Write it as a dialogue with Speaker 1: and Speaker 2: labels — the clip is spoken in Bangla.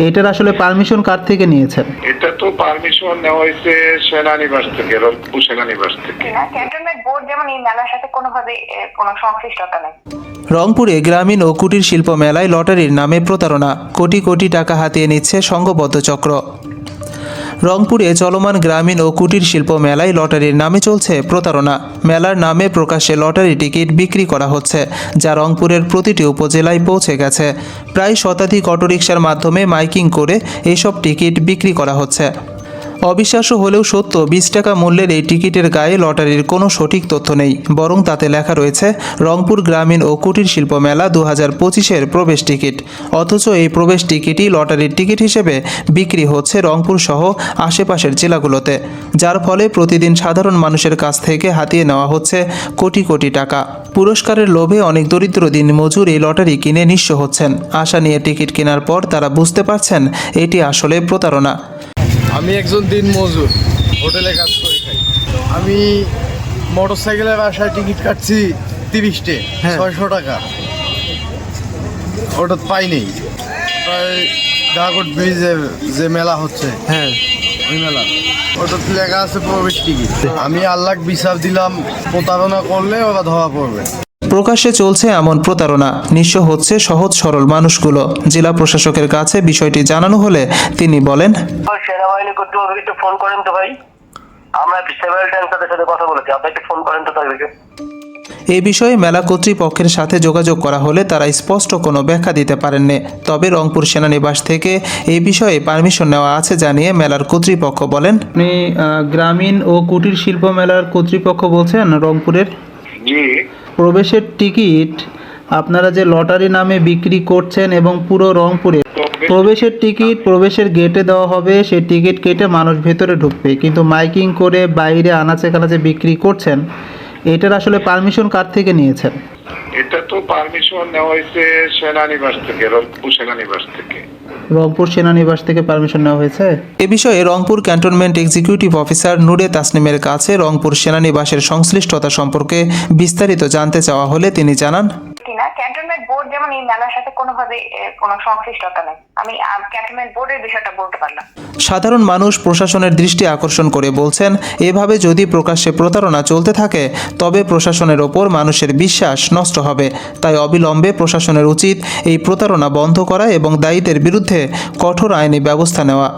Speaker 1: এটার আসলে পারমিশন কার থেকে নিয়েছেন?
Speaker 2: এটা তো পারমিশন নেওয়া হয়েছে সেনানিবাস থেকে, রংপুর সেনানিবাস থেকে।
Speaker 3: না, ক্যান্টনমেন্ট বোর্ড যেমন এই মেলার সাথে কোনোভাবে কোনো সংশ্লিষ্টতা নেই।
Speaker 4: রংপুরে গ্রামীণ ও কুটির শিল্প মেলায় লটারির নামে প্রতারণা, কোটি কোটি টাকা হাতিয়ে নিচ্ছে সংঘবদ্ধ চক্র। রংপুরে চলমান গ্রামীণ ও কুটির শিল্প মেলায় লটারির নামে চলছে প্রতারণা। মেলার নামে প্রকাশ্যে লটারি টিকিট বিক্রি করা হচ্ছে, যা রংপুরের প্রতিটি উপজেলায় পৌঁছে গেছে। প্রায় শতাধিক অটোরিকশার মাধ্যমে মাইকিং করে এসব টিকিট বিক্রি করা হচ্ছে। অবিশ্বাস্য হলেও সত্য, 20 টাকা মূল্যের এই টিকিটের গায়ে লটারির কোনো সঠিক তথ্য নেই, বরং তাতে লেখা রয়েছে রংপুর গ্রামীণ ও কুটির শিল্প মেলা 2025-এর প্রবেশ টিকিট। অথচ এই প্রবেশ টিকিটই লটারির টিকিট হিসেবে বিক্রি হচ্ছে রংপুর সহ আশেপাশের জেলাগুলোতে, যার ফলে প্রতিদিন সাধারণ মানুষের কাছ থেকে হাতিয়ে নেওয়া হচ্ছে কোটি কোটি টাকা। পুরস্কারের লোভে অনেক দরিদ্র দিনমজুর এই লটারি কিনে নিঃস্ব হচ্ছেন। আশা নিয়ে টিকিট কেনার পর তারা বুঝতে পারছেন এটি আসলে প্রতারণা।
Speaker 5: আমি একজন দিনমজুর, হোটেলে কাজ করে খাই। আমি মোটরসাইকেলের বাসায় টিকিট কাটছি 30টে, 600 টাকা। ওটা পাই নেই। গাগট ব্রিজের যে মেলা হচ্ছে, ওই মেলা, ওটাতে লেখা আছে প্রবেশ টিকিট। আমি আল্লাহ বিচার দিলাম, প্রতারণা করলে ওরা ধরা পড়বে।
Speaker 4: প্রকাশ্যে চলছে এমন প্রতারণা, নিঃস্ব হচ্ছে সহজ সরল মানুষগুলো। জেলা প্রশাসকের কাছে বিষয়টি জানানো হলে তিনি বলেন,
Speaker 6: সেনাবাহিনী কর্তৃপক্ষকে একটু ফোন করেন তো ভাই, আমরা সেভারাল টাইমস তাদের সাথে কথা বলেছি, আপনি একটু ফোন করেন তো তাদেরকে।
Speaker 4: এ বিষয়ে মেলা কর্তৃপক্ষের সাথে যোগাযোগ করা হলে তারা স্পষ্ট কোনো ব্যাখ্যা দিতে পারেননি। তবে রংপুর সেনানিবাস থেকে এই বিষয়ে পারমিশন নেওয়া আছে জানিয়ে মেলার কর্তৃপক্ষ বলেন,
Speaker 1: আপনি গ্রামীণ ও কুটির শিল্প মেলার কর্তৃপক্ষ বলছেন রংপুরের?
Speaker 2: জি,
Speaker 1: প্রবেশের টিকিট আপনারা যে লটারি নামে বিক্রি করছেন এবং পুরো রংপুরে প্রবেশের টিকিট প্রবেশের গেটে দেওয়া হবে, সেই টিকিট কেটে মানুষ ভেতরে ঢুকবে, কিন্তু মাইকিং করে বাইরে আনাচে কানাচে বিক্রি করছেন। এটার আসলে পারমিশন কার থেকে নিয়েছেন?
Speaker 2: এটা তো পারমিশন নেওয়া হয়েছে সেনানিবাস থেকে, রংপুর সেনানিবাস থেকে।
Speaker 1: রংপুর সেনানিবাস থেকে পারমিশন নেওয়া হয়েছে।
Speaker 4: এ বিষয়ে রংপুর ক্যান্টনমেন্ট এক্সিকিউটিভ অফিসার নূরে তাসনিমের কাছে রংপুর সেনানিবাসের সংশ্লিষ্টতা সম্পর্কে বিস্তারিত জানতে চাওয়া হলে তিনি জানান,
Speaker 3: কিনা ক্যান্টনমেন্ট বোর্ড যেমন এই মেলার সাথে কোনোভাবে কোনো সংশ্লিষ্টতা নেই। আমি ক্যান্টনমেন্ট বোর্ডের বিষয়টা বলতে পারলাম।
Speaker 4: সাধারণ মানুষ প্রশাসনের দৃষ্টি আকর্ষণ করে বলছেন, এভাবে যদি প্রকাশ্যে প্রতারণা চলতে থাকে তবে প্রশাসনের ওপর মানুষের বিশ্বাস নষ্ট হবে। তাই অবিলম্বে প্রশাসনের উচিত এই প্রতারণা বন্ধ করা এবং দায়ীদের বিরুদ্ধে কঠোর আইনি ব্যবস্থা নেওয়া।